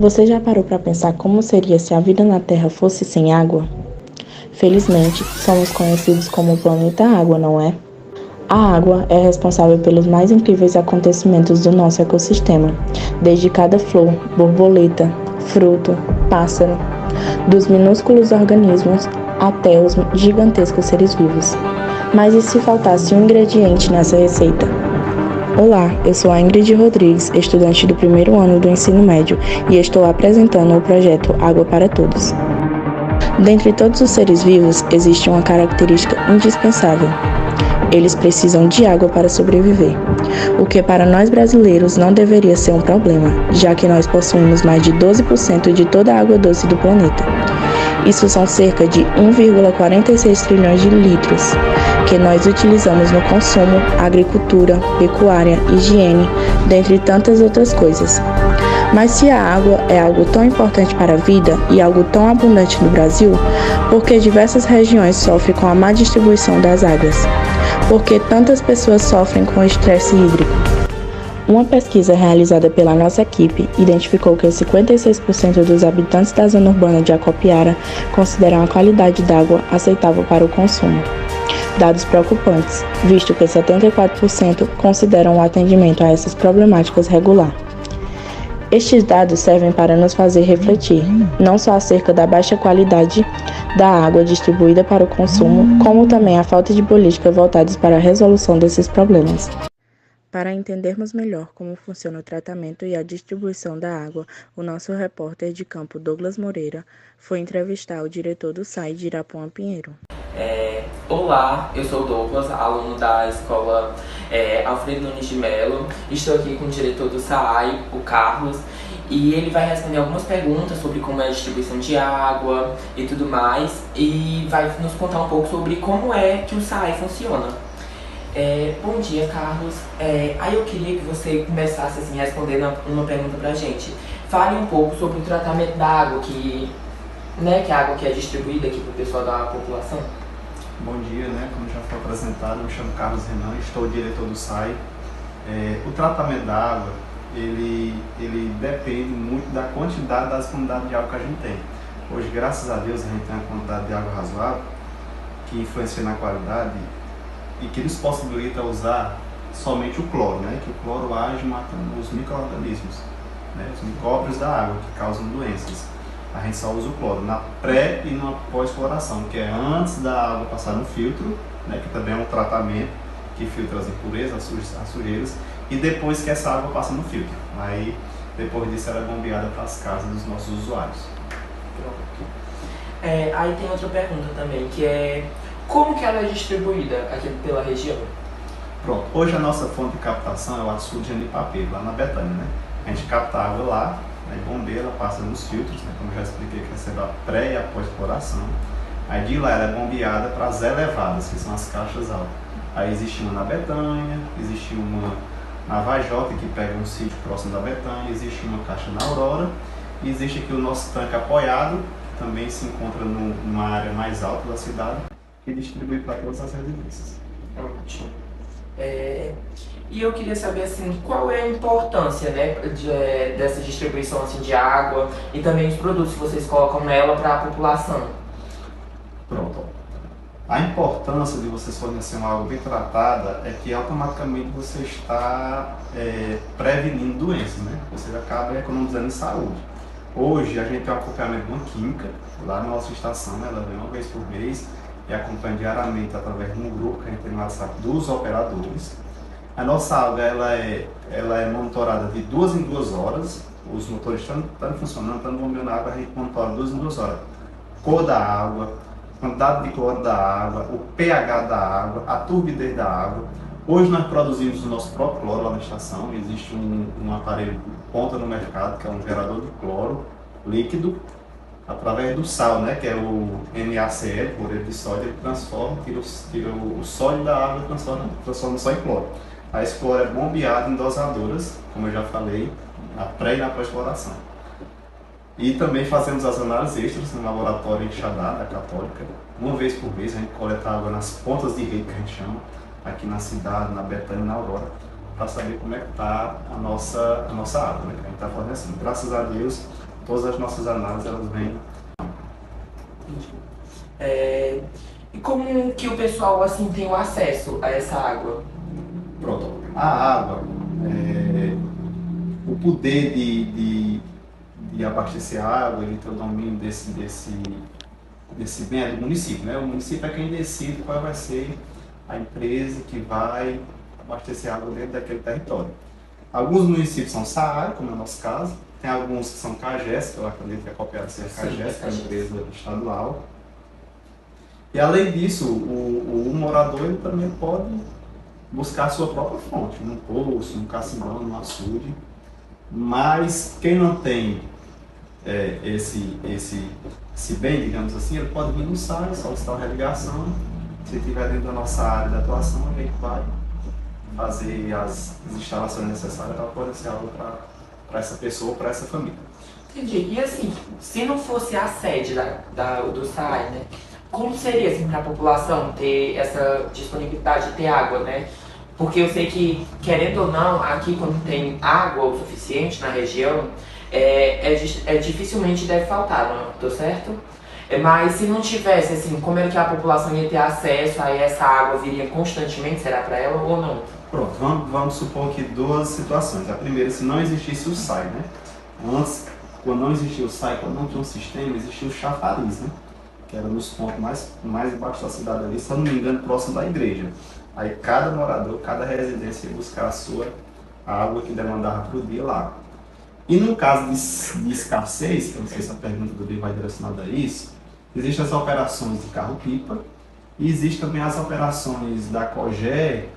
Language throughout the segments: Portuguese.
Você já parou para pensar como seria se a vida na Terra fosse sem água? Felizmente, somos conhecidos como o planeta Água, não é? A água é responsável pelos mais incríveis acontecimentos do nosso ecossistema, desde cada flor, borboleta, fruto, pássaro, dos minúsculos organismos até os gigantescos seres vivos. Mas e se faltasse um ingrediente nessa receita? Olá, eu sou a Ingrid Rodrigues, estudante do primeiro ano do ensino médio, e estou apresentando o projeto Água para Todos. Dentre todos os seres vivos, existe uma característica indispensável. Eles precisam de água para sobreviver, o que para nós brasileiros não deveria ser um problema, já que nós possuímos mais de 12% de toda a água doce do planeta. Isso são cerca de 1,46 trilhões de litros, que nós utilizamos no consumo, agricultura, pecuária, higiene, dentre tantas outras coisas. Mas se a água é algo tão importante para a vida e algo tão abundante no Brasil, por que diversas regiões sofrem com a má distribuição das águas? Por que tantas pessoas sofrem com o estresse hídrico? Uma pesquisa realizada pela nossa equipe identificou que 56% dos habitantes da zona urbana de Acopiara consideram a qualidade d'água aceitável para o consumo. Dados preocupantes, visto que 74% consideram o atendimento a essas problemáticas regular. Estes dados servem para nos fazer refletir, não só acerca da baixa qualidade da água distribuída para o consumo, como também a falta de políticas voltadas para a resolução desses problemas. Para entendermos melhor como funciona o tratamento e a distribuição da água, o nosso repórter de campo Douglas Moreira foi entrevistar o diretor do SAI de Irapuã Pinheiro. Olá, eu sou o Douglas, aluno da escola Alfredo Nunes de Mello. Estou aqui com o diretor do SAI, o Carlos, e ele vai responder algumas perguntas sobre como é a distribuição de água e tudo mais, e vai nos contar um pouco sobre como é que o SAI funciona. Bom dia, Carlos. Aí eu queria que você começasse assim, respondendo uma pergunta pra gente. Fale um pouco sobre o tratamento da água, que a água que é distribuída aqui para o pessoal da população. Bom dia, como já foi apresentado, eu me chamo Carlos Renan, estou diretor do SAI. O tratamento da água, ele depende muito da quantidade das quantidades de água que a gente tem. Hoje, graças a Deus, a gente tem uma quantidade de água razoável, que influencia na qualidade e que nos possibilita usar somente o cloro, que o cloro age matando os micro-organismos, os micróbios da água que causam doenças. A gente só usa o cloro na pré e na pós-cloração, que é antes da água passar no filtro, que também é um tratamento que filtra as impurezas, as sujeiras, e depois que essa água passa no filtro. Aí, depois disso, ela é bombeada para as casas dos nossos usuários. Pronto. Aí tem outra pergunta também, que é como que ela é distribuída aqui pela região? Pronto. Hoje a nossa fonte de captação é o açude de Anipapeiro, lá na Betânia, A gente capta a água lá, bombeia, ela passa nos filtros, como já expliquei, que recebe a pré e a pós-cloração. Aí de lá ela é bombeada para as elevadas, que são as caixas altas. Aí existe uma na Betânia, existe uma na Vajota, que pega um sítio próximo da Betânia, existe uma caixa na Aurora, e existe aqui o nosso tanque apoiado, que também se encontra numa área mais alta da cidade, que distribui para todas as residências. Ótimo. E eu queria saber assim, qual é a importância dessa distribuição assim, de água e também os produtos que vocês colocam nela para a população. Pronto. A importância de vocês fornecerem uma água bem tratada é que automaticamente você está prevenindo doenças, Você acaba economizando em saúde. Hoje a gente tem um acompanhamento de uma química lá na nossa estação, ela vem uma vez por mês e acompanha diariamente através de um grupo que a gente tem no WhatsApp dos operadores. A nossa água ela é monitorada de 2 em 2 horas, os motores estão funcionando, estão bombeando a água, a gente monitora 2 em 2 horas. Cor da água, quantidade de cloro da água, o pH da água, a turbidez da água. Hoje nós produzimos o nosso próprio cloro lá na estação, existe um aparelho ponta no mercado, que é um gerador de cloro líquido, através do sal, que é o NaCl, cloreto de sódio, ele transforma, tira o sódio da água e transforma só em cloro. Aí esse cloro é bombeado em dosadoras, como eu já falei, na pré e na pós-cloração. E também fazemos as análises extras no laboratório em Xadá, da Católica. Uma vez por mês a gente coleta água nas pontas de rede, que a gente chama, aqui na cidade, na Betânia e na Aurora, para saber como é que está a nossa água, que a gente está fornecendo. Graças a Deus, todas as nossas análises elas vêm. E como que o pessoal assim tem o acesso a essa água? Pronto. A água, o poder de abastecer a água, ele tem o domínio desse bem é do município, né? O município é quem decide qual vai ser a empresa que vai abastecer a água dentro daquele território. Alguns municípios são SAAR, como é o nosso caso, tem alguns que são CAGES, que eu acredito que é a cooperação CAGES, que é a empresa estadual. E além disso, o morador ele também pode buscar a sua própria fonte, num poço, num cacimbão, num açude. Mas quem não tem esse bem, digamos assim, ele pode vir no site, solicitar uma religação. Se estiver dentro da nossa área de atuação, a gente vai fazer as instalações necessárias para fornecer água para essa pessoa, para essa família. Entendi. E assim, se não fosse a sede do SAI, né? Como seria assim, para a população ter essa disponibilidade de ter água, né? Porque eu sei que, querendo ou não, aqui quando tem água o suficiente na região, dificilmente deve faltar, não tô certo? Mas se não tivesse, assim, como é que a população ia ter acesso a essa água, viria constantemente, será para ela ou não? Pronto, vamos supor que duas situações. A primeira, se não existisse o SAI, né? Antes, quando não existia o SAI, quando não tinha um sistema, existia o chafariz, né? Que era nos pontos mais embaixo da cidade ali, se eu não me engano, próximo da igreja. Aí cada morador, cada residência ia buscar a água que demandava para o dia lá. E no caso de escassez, que eu não sei se a pergunta do dia vai direcionada a isso, existem as operações de carro-pipa e existem também as operações da COGÉ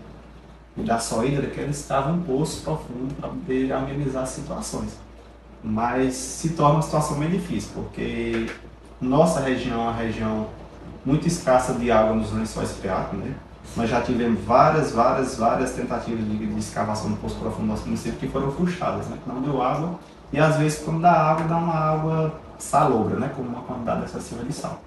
e da Sohidra, que eles estavam um poço profundo para poder amenizar as situações. Mas se torna uma situação bem difícil, porque nossa região é uma região muito escassa de água nos lençóis freáticos, né? Nós já tivemos várias tentativas de escavação no poço profundo do nosso município que foram frustradas, né? Não deu água e às vezes quando dá água, dá uma água salobra, né? Com uma quantidade excessiva de sal.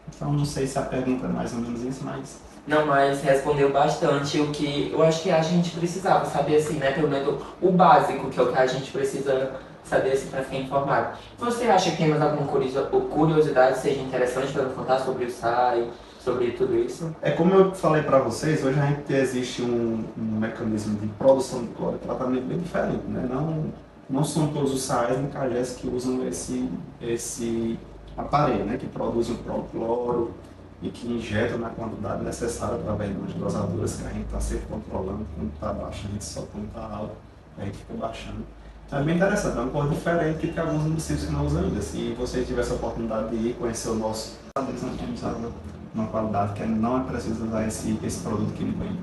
Então não sei se a pergunta é mais ou menos isso, mas... Não, mas respondeu bastante o que eu acho que a gente precisava saber, assim, né? Pelo menos o básico, que é o que a gente precisa saber, assim, para ficar informado. Você acha que tem mais alguma curiosidade seja interessante para contar sobre o SAI, sobre tudo isso? Como eu falei para vocês, hoje a gente existe um mecanismo de produção de cloro e tratamento bem diferente, né? Não são todos os SAIs nem CAGES que usam esse aparelho, né? Que produzem o próprio cloro e que injetam na quantidade necessária através de umas dosadoras que a gente está sempre controlando. Quando está baixo, a gente só quando está alto, a gente fica baixando. Então é bem interessante, é uma coisa diferente que tem alguns municípios que não usam ainda. Se você tiver essa oportunidade de ir conhecer o nosso, eles não têm usado uma qualidade que não é preciso usar esse produto que ele vem.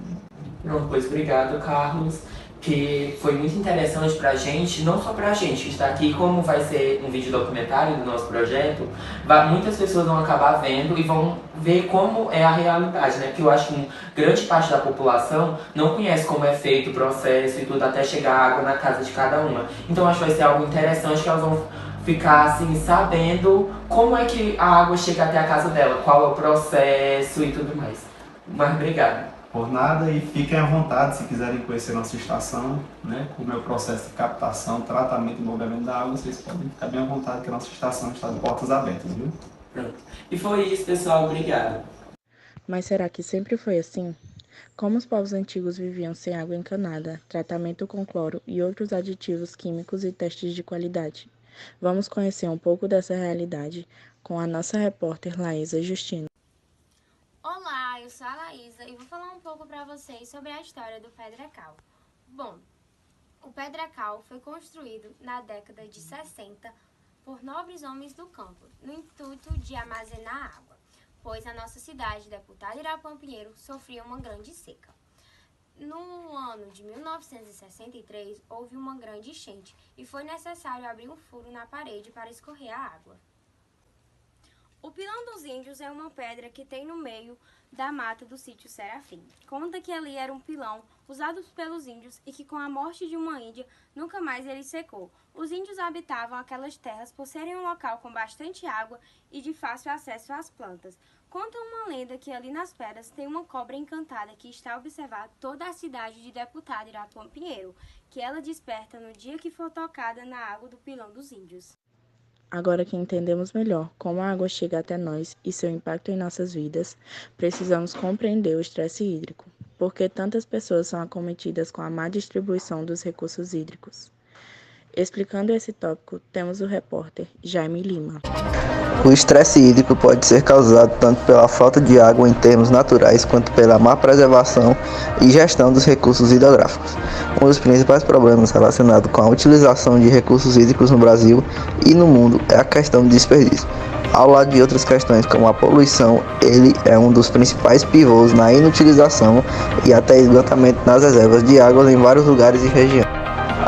Não, pois obrigado, Carlos, que foi muito interessante pra gente, não só pra gente que está aqui, como vai ser um vídeo documentário do nosso projeto, muitas pessoas vão acabar vendo e vão ver como é a realidade, né? Porque eu acho que grande parte da população não conhece como é feito o processo e tudo até chegar a água na casa de cada uma. Então acho que vai ser algo interessante que elas vão ficar assim, sabendo como é que a água chega até a casa dela, qual é o processo e tudo mais. Mas obrigado. Por nada, e fiquem à vontade se quiserem conhecer nossa estação, né, como é o processo de captação, tratamento e movimento da água, vocês podem ficar bem à vontade que a nossa estação está de portas abertas, viu? Pronto. E foi isso, pessoal. Obrigado. Mas será que sempre foi assim? Como os povos antigos viviam sem água encanada, tratamento com cloro e outros aditivos químicos e testes de qualidade? Vamos conhecer um pouco dessa realidade com a nossa repórter Laísa Justino. Olá, eu sou a Laísa e vou falar um pouco para vocês sobre a história do Pedrecal. Bom, o Pedrecal foi construído na década de 60 por nobres homens do campo, no intuito de armazenar água, pois a nossa cidade, Deputado Irapuã Pinheiro, sofria uma grande seca. No ano de 1963, houve uma grande enchente e foi necessário abrir um furo na parede para escorrer a água. O Pilão dos Índios é uma pedra que tem no meio da mata do sítio Serafim. Conta que ali era um pilão usado pelos índios e que com a morte de uma índia, nunca mais ele secou. Os índios habitavam aquelas terras por serem um local com bastante água e de fácil acesso às plantas. Conta uma lenda que ali nas pedras tem uma cobra encantada que está a observar toda a cidade de Deputado Irapuã Pinheiro, que ela desperta no dia que for tocada na água do Pilão dos Índios. Agora que entendemos melhor como a água chega até nós e seu impacto em nossas vidas, precisamos compreender o estresse hídrico, porque tantas pessoas são acometidas com a má distribuição dos recursos hídricos. Explicando esse tópico, temos o repórter Jaime Lima. O estresse hídrico pode ser causado tanto pela falta de água em termos naturais quanto pela má preservação e gestão dos recursos hidrográficos. Um dos principais problemas relacionados com a utilização de recursos hídricos no Brasil e no mundo é a questão do desperdício. Ao lado de outras questões como a poluição, ele é um dos principais pivôs na inutilização e até esgotamento nas reservas de água em vários lugares e regiões.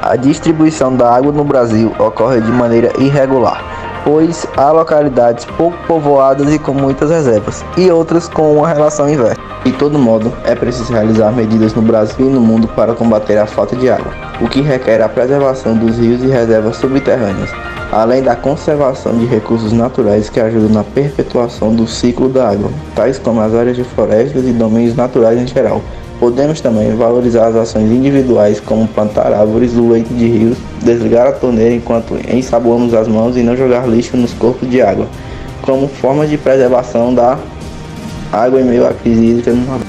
A distribuição da água no Brasil ocorre de maneira irregular, pois há localidades pouco povoadas e com muitas reservas, e outras com uma relação inversa. De todo modo, é preciso realizar medidas no Brasil e no mundo para combater a falta de água, o que requer a preservação dos rios e reservas subterrâneas, além da conservação de recursos naturais que ajudam na perpetuação do ciclo da água, tais como as áreas de florestas e domínios naturais em geral. Podemos também valorizar as ações individuais como plantar árvores do leito de rios, desligar a torneira enquanto ensaboamos as mãos e não jogar lixo nos corpos de água, como formas de preservação da água em meio à crise hídrica no Nordeste.